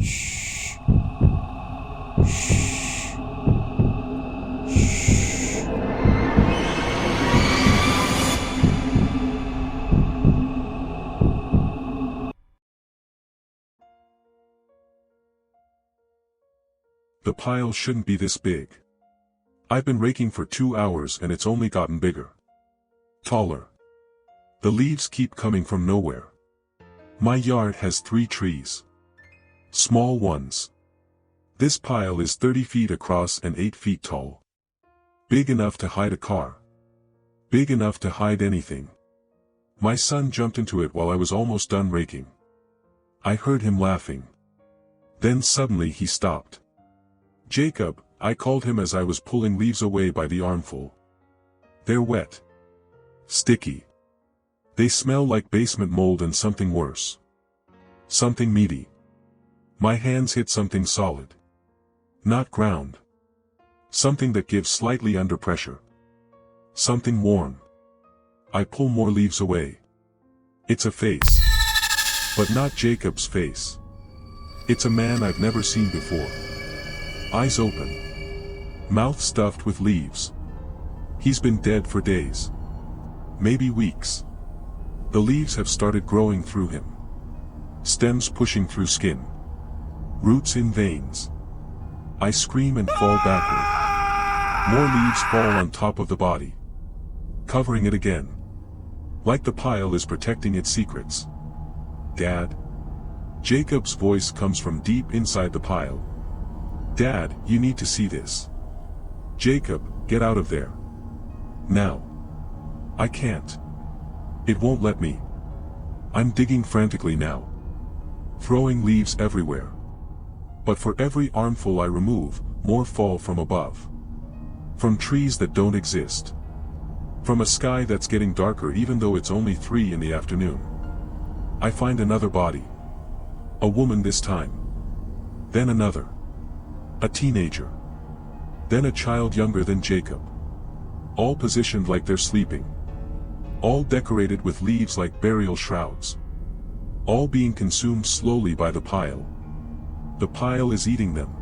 Shh. Shh. Shh. The pile shouldn't be this big. I've been raking for 2 hours and it's only gotten bigger. Taller. The leaves keep coming from nowhere. My yard has 3 trees. Small ones. This pile is 30 feet across and 8 feet tall. Big enough to hide a car. Big enough to hide anything. My son jumped into it while I was almost done raking. I heard him laughing. Then suddenly he stopped. Jacob, I called him as I was pulling leaves away by the armful. They're wet. Sticky. They smell like basement mold and something worse. Something meaty. My hands hit something solid. Not ground. Something that gives slightly under pressure. Something warm. I pull more leaves away. It's a face. But not Jacob's face. It's a man I've never seen before. Eyes open. Mouth stuffed with leaves. He's been dead for days. Maybe weeks. The leaves have started growing through him. Stems pushing through skin. Roots in veins. I scream and fall backward. More leaves fall on top of the body. Covering it again. Like the pile is protecting its secrets. Dad? Jacob's voice comes from deep inside the pile. Dad, you need to see this. Jacob, get out of there. Now. I can't. It won't let me. I'm digging frantically now. Throwing leaves everywhere. But for every armful I remove, more fall from above. From trees that don't exist. From a sky that's getting darker even though it's only 3 in the afternoon. I find another body. A woman this time. Then another. A teenager. Then a child younger than Jacob. All positioned like they're sleeping. All decorated with leaves like burial shrouds. All being consumed slowly by the pile. The pile is eating them.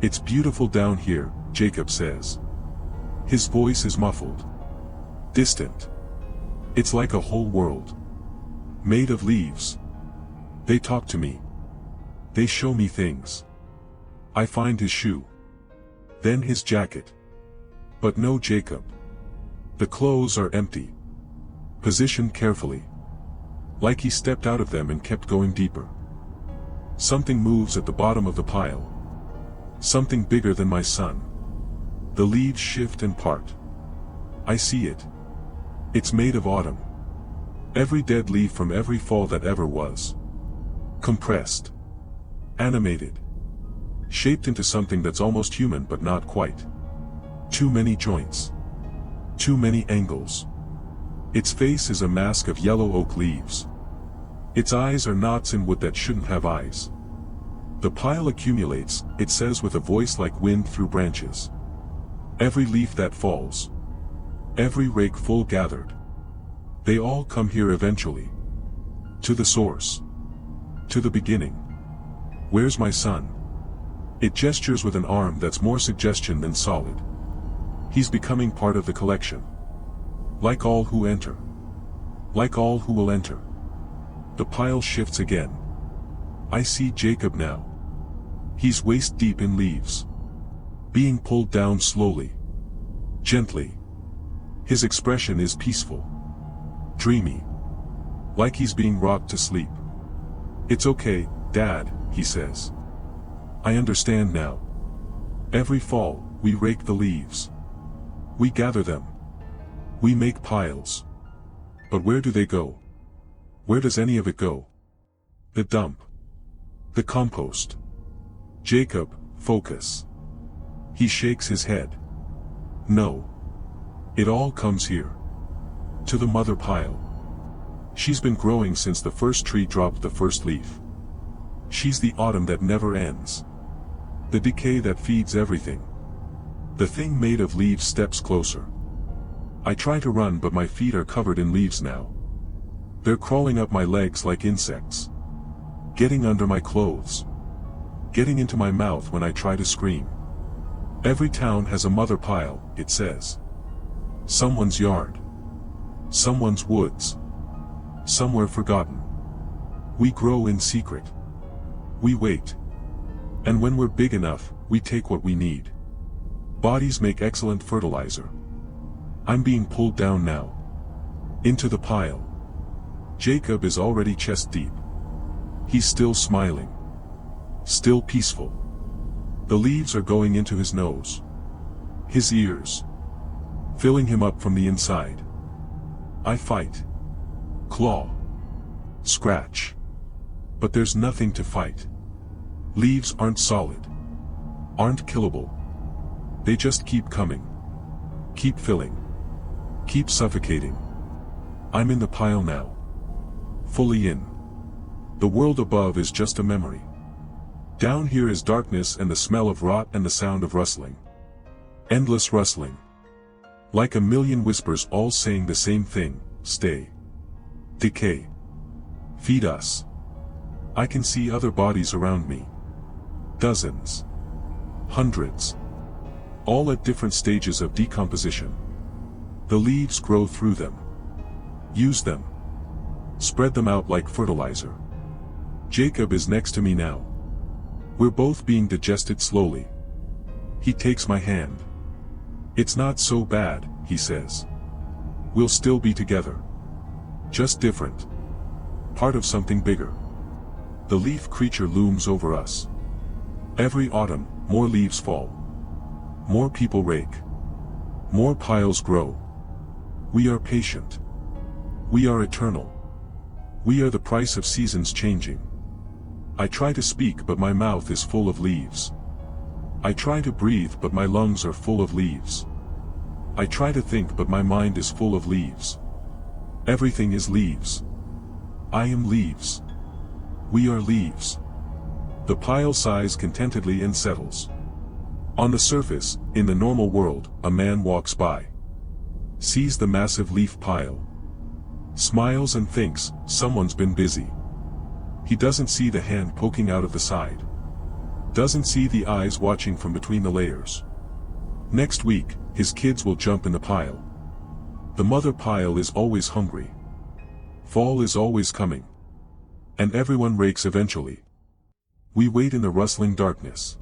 It's beautiful down here, Jacob says. His voice is muffled. Distant. It's like a whole world. Made of leaves. They talk to me. They show me things. I find his shoe. Then his jacket. But no Jacob. The clothes are empty. Positioned carefully. Like he stepped out of them and kept going deeper. Something moves at the bottom of the pile. Something bigger than my son. The leaves shift and part. I see it. It's made of autumn. Every dead leaf from every fall that ever was. Compressed. Animated. Shaped into something that's almost human but not quite. Too many joints. Too many angles. Its face is a mask of yellow oak leaves. Its eyes are knots in wood that shouldn't have eyes. The pile accumulates, it says with a voice like wind through branches. Every leaf that falls. Every rake full gathered. They all come here eventually. To the source. To the beginning. Where's my son? It gestures with an arm that's more suggestion than solid. He's becoming part of the collection. Like all who enter. Like all who will enter. The pile shifts again. I see Jacob now. He's waist deep in leaves. Being pulled down slowly. Gently. His expression is peaceful. Dreamy. Like he's being rocked to sleep. It's okay, Dad, he says. I understand now. Every fall, we rake the leaves. We gather them. We make piles. But where do they go? Where does any of it go? The dump. The compost. Jacob, focus. He shakes his head. No. It all comes here. To the mother pile. She's been growing since the first tree dropped the first leaf. She's the autumn that never ends. The decay that feeds everything. The thing made of leaves steps closer. I try to run but my feet are covered in leaves now. They're crawling up my legs like insects. Getting under my clothes. getting into my mouth when I try to scream. Every town has a mother pile, it says. Someone's yard. Someone's woods. Somewhere forgotten. We grow in secret. We wait. And when we're big enough, we take what we need. Bodies make excellent fertilizer. I'm being pulled down now. Into the pile. Jacob is already chest deep. He's still smiling. Still peaceful. The leaves are going into his nose. His ears. Filling him up from the inside. I fight. Claw. Scratch. But there's nothing to fight. Leaves aren't solid. Aren't killable. They just keep coming. Keep filling. Keep suffocating. I'm in the pile now. Fully in. The world above is just a memory. Down here is darkness and the smell of rot and the sound of rustling. Endless rustling. Like a million whispers all saying the same thing, stay. Decay. Feed us. I can see other bodies around me. Dozens. Hundreds. All at different stages of decomposition. The leaves grow through them. Use them. Spread them out like fertilizer. Jacob is next to me now. We're both being digested slowly. He takes my hand. It's not so bad, he says. We'll still be together. Just different. Part of something bigger. The leaf creature looms over us. Every autumn, more leaves fall. More people rake. More piles grow. We are patient. We are eternal. We are the price of seasons changing. I try to speak but my mouth is full of leaves. I try to breathe but my lungs are full of leaves. I try to think but my mind is full of leaves. Everything is leaves. I am leaves. We are leaves. The pile sighs contentedly and settles. On the surface, in the normal world, a man walks by. Sees the massive leaf pile. Smiles and thinks, someone's been busy. He doesn't see the hand poking out of the side. Doesn't see the eyes watching from between the layers. Next week, his kids will jump in the pile. The mother pile is always hungry. Fall is always coming. And everyone rakes eventually. We wait in the rustling darkness.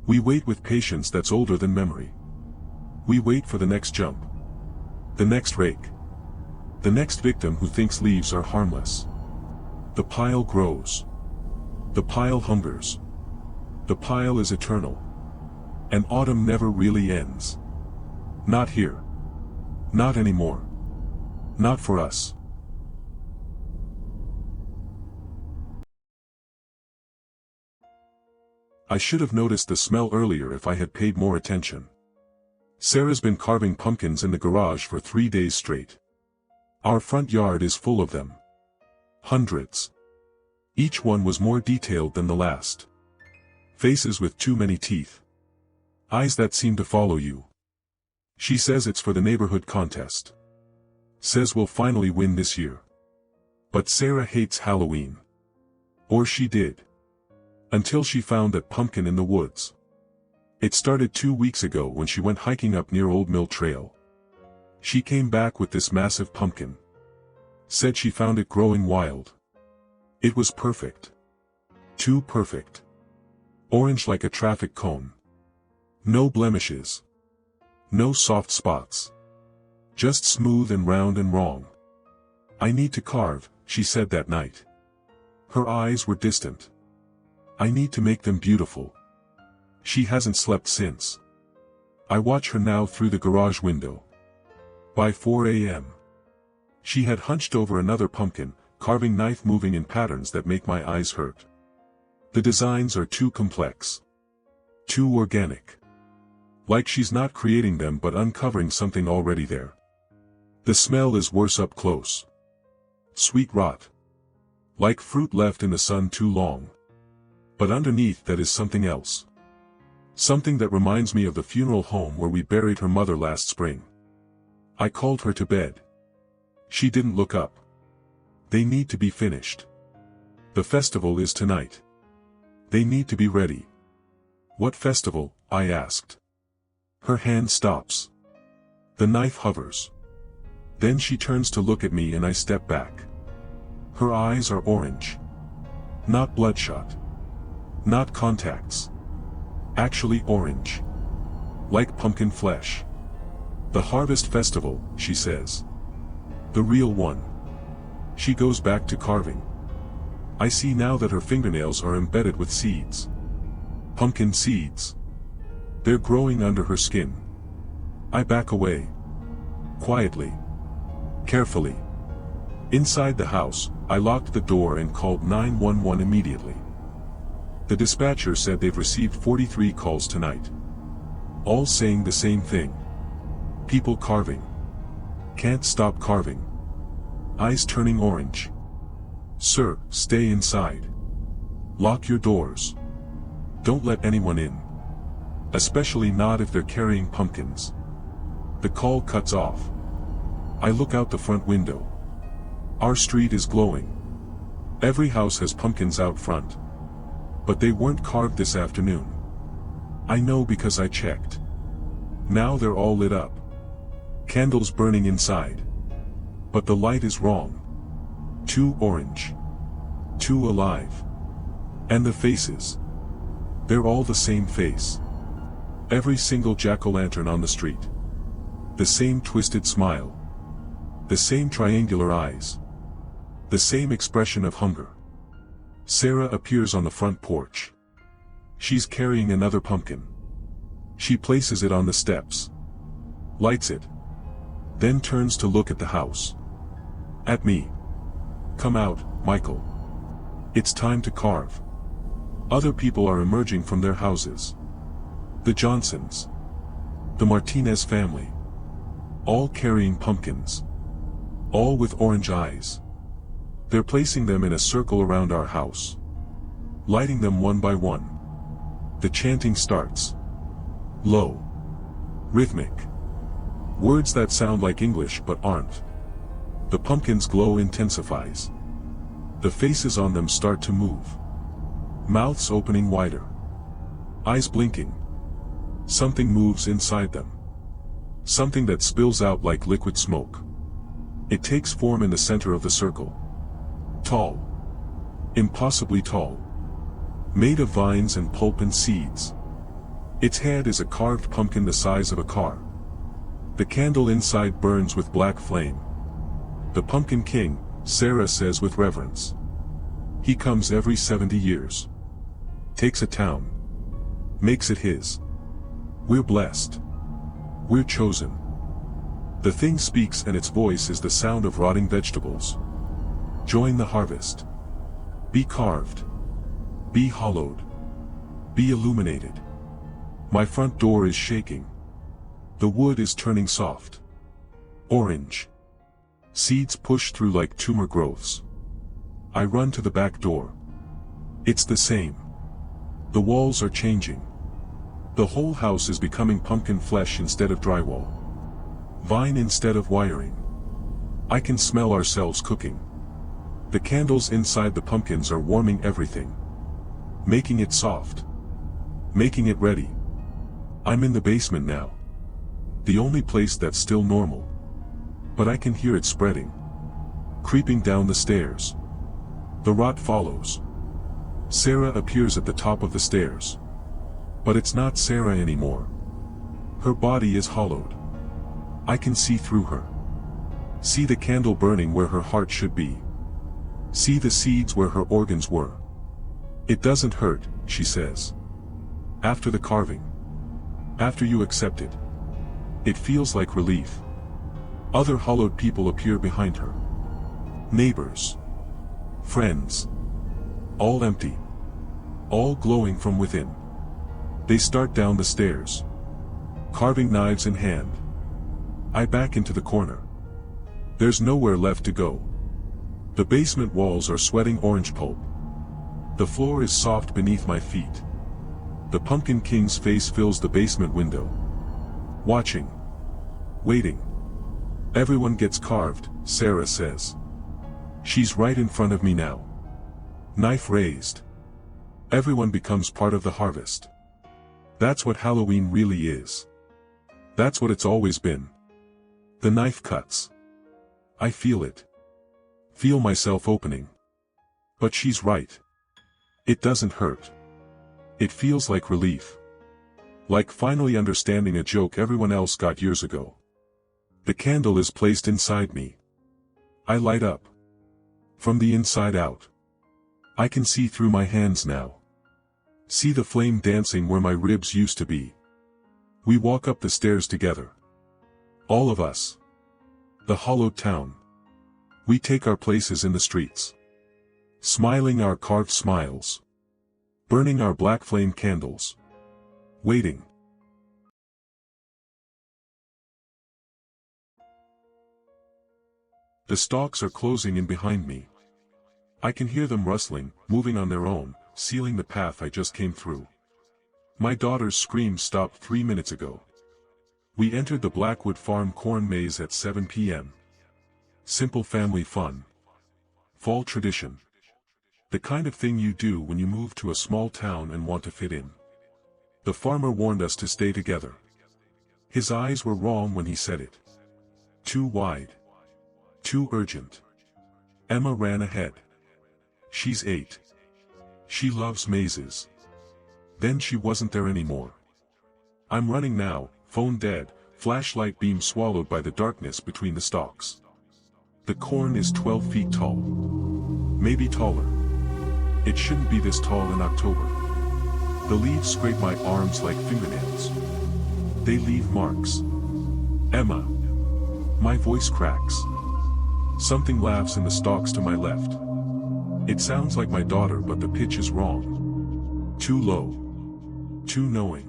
We wait with patience that's older than memory. We wait for the next jump. The next rake. The next victim who thinks leaves are harmless. The pile grows. The pile hungers. The pile is eternal. And autumn never really ends. Not here. Not anymore. Not for us. I should have noticed the smell earlier if I had paid more attention. Sarah's been carving pumpkins in the garage for 3 days straight. Our front yard is full of them. Hundreds. Each one was more detailed than the last. Faces with too many teeth. Eyes that seem to follow you. She says it's for the neighborhood contest. Says we'll finally win this year. But Sarah hates Halloween. Or she did. Until she found that pumpkin in the woods. It started 2 weeks ago when she went hiking up near Old Mill Trail. She came back with this massive pumpkin. Said she found it growing wild. It was perfect. Too perfect. Orange like a traffic cone. No blemishes. No soft spots. Just smooth and round and wrong. I need to carve, she said that night. Her eyes were distant. I need to make them beautiful. She hasn't slept since. I watch her now through the garage window. By 4 a.m. She had hunched over another pumpkin, carving knife moving in patterns that make my eyes hurt. The designs are too complex. Too organic. Like she's not creating them but uncovering something already there. The smell is worse up close. Sweet rot. Like fruit left in the sun too long. But underneath that is something else. Something that reminds me of the funeral home where we buried her mother last spring. I called her to bed. She didn't look up. They need to be finished. The festival is tonight. They need to be ready. What festival? I asked. Her hand stops. The knife hovers. Then she turns to look at me and I step back. Her eyes are orange. Not bloodshot. Not contacts. Actually orange. Like pumpkin flesh. The harvest festival, she says. The real one. She goes back to carving. I see now that her fingernails are embedded with seeds. Pumpkin seeds. They're growing under her skin. I back away. Quietly. Carefully. Inside the house, I locked the door and called 911 immediately. The dispatcher said they've received 43 calls tonight. All saying the same thing. People carving. Can't stop carving. Eyes turning orange. Sir, stay inside. Lock your doors. Don't let anyone in. Especially not if they're carrying pumpkins. The call cuts off. I look out the front window. Our street is glowing. Every house has pumpkins out front. But they weren't carved this afternoon. I know because I checked. Now they're all lit up. Candles burning inside. But the light is wrong. Too orange. Too alive. And the faces. They're all the same face. Every single jack-o'-lantern on the street. The same twisted smile. The same triangular eyes. The same expression of hunger. Sarah appears on the front porch. She's carrying another pumpkin. She places it on the steps. Lights it. Then turns to look at the house. At me. Come out, Michael. It's time to carve. Other people are emerging from their houses. The Johnsons. The Martinez family. All carrying pumpkins. All with orange eyes. They're placing them in a circle around our house. Lighting them one by one. The chanting starts. Low. Rhythmic. Words that sound like English but aren't. The pumpkins' glow intensifies. The faces on them start to move. Mouths opening wider. Eyes blinking. Something moves inside them. Something that spills out like liquid smoke. It takes form in the center of the circle. Tall. Impossibly tall. Made of vines and pulp and seeds. Its head is a carved pumpkin the size of a car. The candle inside burns with black flame. The Pumpkin King, Sarah says with reverence. He comes every 70 years. Takes a town. Makes it his. We're blessed. We're chosen. The thing speaks and its voice is the sound of rotting vegetables. Join the harvest. Be carved. Be hollowed. Be illuminated. My front door is shaking. The wood is turning soft. Orange. Seeds push through like tumor growths. I run to the back door. It's the same. The walls are changing. The whole house is becoming pumpkin flesh instead of drywall. Vine instead of wiring. I can smell ourselves cooking. The candles inside the pumpkins are warming everything. Making it soft. Making it ready. I'm in the basement now. The only place that's still normal. But I can hear it spreading. Creeping down the stairs. The rot follows. Sarah appears at the top of the stairs. But it's not Sarah anymore. Her body is hollowed. I can see through her. See the candle burning where her heart should be. See the seeds where her organs were. It doesn't hurt, she says. After the carving. After you accept it. It feels like relief. Other hollowed people appear behind her. Neighbors. Friends. All empty. All glowing from within. They start down the stairs. Carving knives in hand. I back into the corner. There's nowhere left to go. The basement walls are sweating orange pulp. The floor is soft beneath my feet. The Pumpkin King's face fills the basement window. Watching. Waiting. Everyone gets carved, Sarah says. She's right in front of me now. Knife raised. Everyone becomes part of the harvest. That's what Halloween really is. That's what it's always been. The knife cuts. I feel it. Feel myself opening. But she's right. It doesn't hurt. It feels like relief. Like finally understanding a joke everyone else got years ago. The candle is placed inside me. I light up. From the inside out. I can see through my hands now. See the flame dancing where my ribs used to be. We walk up the stairs together. All of us. The hollowed town. We take our places in the streets. Smiling our carved smiles. Burning our black flame candles. Waiting. The stalks are closing in behind me. I can hear them rustling, moving on their own, sealing the path I just came through. My daughter's scream stopped 3 minutes ago. We entered the Blackwood Farm corn maze at 7 p.m. Simple family fun. Fall tradition. The kind of thing you do when you move to a small town and want to fit in. The farmer warned us to stay together. His eyes were wrong when he said it. Too wide. Too urgent. Emma ran ahead. She's 8. She loves mazes. Then she wasn't there anymore. I'm running now, phone dead, flashlight beam swallowed by the darkness between the stalks. The corn is 12 feet tall. Maybe taller. It shouldn't be this tall in October. The leaves scrape my arms like fingernails. They leave marks. Emma. My voice cracks. Something laughs in the stalks to my left. It sounds like my daughter, but the pitch is wrong. Too low. Too knowing.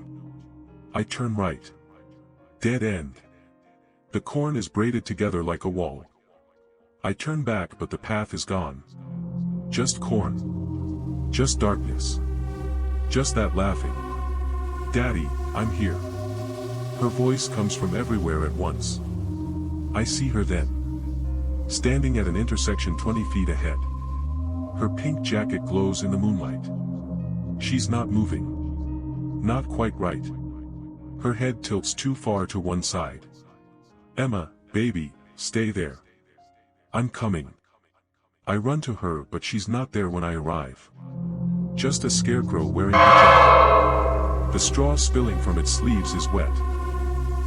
I turn right. Dead end. The corn is braided together like a wall. I turn back, but the path is gone. Just corn. Just darkness. Just that laughing. Daddy, I'm here. Her voice comes from everywhere at once. I see her then. Standing at an intersection 20 feet ahead. Her pink jacket glows in the moonlight. She's not moving. Not quite right. Her head tilts too far to one side. Emma, baby, stay there. I'm coming. I run to her, but she's not there when I arrive. Just a scarecrow wearing a jacket. The straw spilling from its sleeves is wet.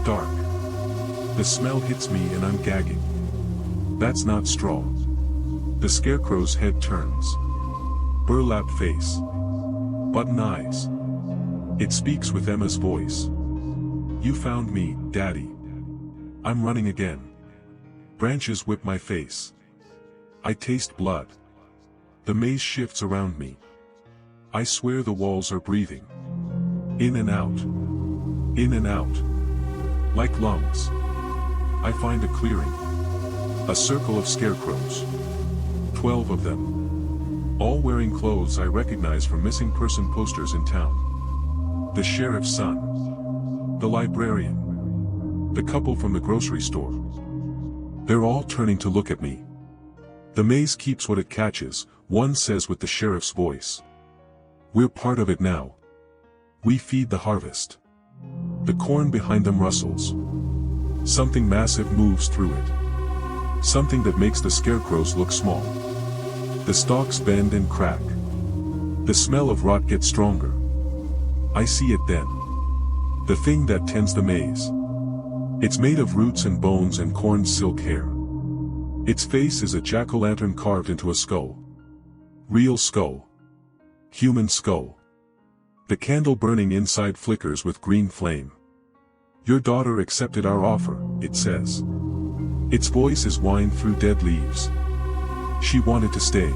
Dark. The smell hits me and I'm gagging. That's not straw. The scarecrow's head turns. Burlap face. Button eyes. It speaks with Emma's voice. You found me, Daddy. I'm running again. Branches whip my face. I taste blood. The maze shifts around me. I swear the walls are breathing. In and out. In and out. Like lungs. I find a clearing. A circle of scarecrows. 12 of them. All wearing clothes I recognize from missing person posters in town. The sheriff's son. The librarian. The couple from the grocery store. They're all turning to look at me. The maze keeps what it catches, one says with the sheriff's voice. We're part of it now. We feed the harvest. The corn behind them rustles. Something massive moves through it. Something that makes the scarecrows look small. The stalks bend and crack. The smell of rot gets stronger. I see it then. The thing that tends the maze. It's made of roots and bones and corn silk hair. Its face is a jack-o'-lantern carved into a skull. Real skull. Human skull. The candle burning inside flickers with green flame. Your daughter accepted our offer, it says. Its voice is whined through dead leaves. She wanted to stay.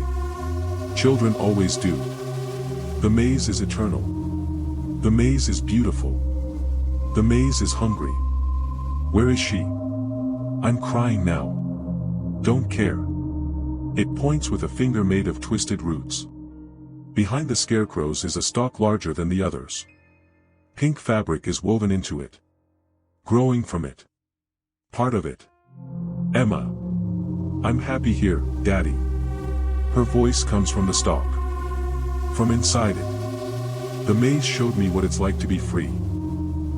Children always do. The maze is eternal. The maze is beautiful. The maze is hungry. Where is she? I'm crying now. Don't care. It points with a finger made of twisted roots. Behind the scarecrows is a stalk larger than the others. Pink fabric is woven into it. Growing from it. Part of it. Emma. I'm happy here, Daddy. Her voice comes from the stalk. From inside it. The maze showed me what it's like to be free.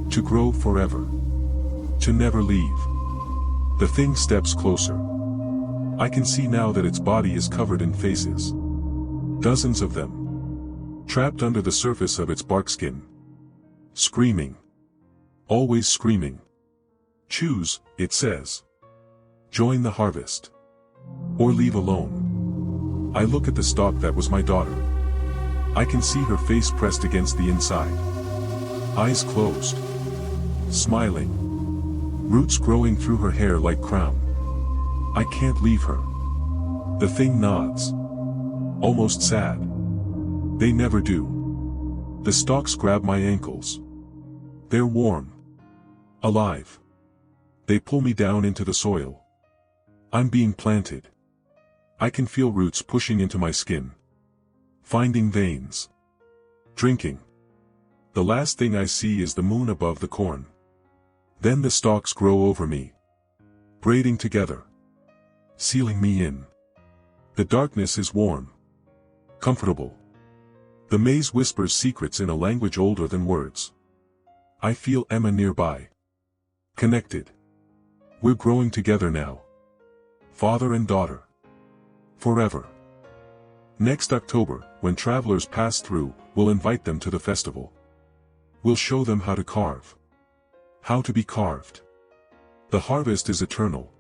To grow forever. To never leave. The thing steps closer. I can see now that its body is covered in faces. Dozens of them. Trapped under the surface of its bark skin. Screaming. Always screaming. Choose, it says. Join the harvest. Or leave alone. I look at the stalk that was my daughter. I can see her face pressed against the inside. Eyes closed. Smiling. Roots growing through her hair like crown. I can't leave her. The thing nods. Almost sad. They never do. The stalks grab my ankles. They're warm. Alive. They pull me down into the soil. I'm being planted. I can feel roots pushing into my skin. Finding veins. Drinking. The last thing I see is the moon above the corn. Then the stalks grow over me. Braiding together. Sealing me in. The darkness is warm. Comfortable. The maze whispers secrets in a language older than words. I feel Emma nearby. Connected. We're growing together now. Father and daughter. Forever. Next October, when travelers pass through, we'll invite them to the festival. We'll show them how to carve. How to be carved. The harvest is eternal.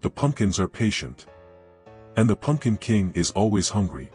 The pumpkins are patient. And the Pumpkin King is always hungry.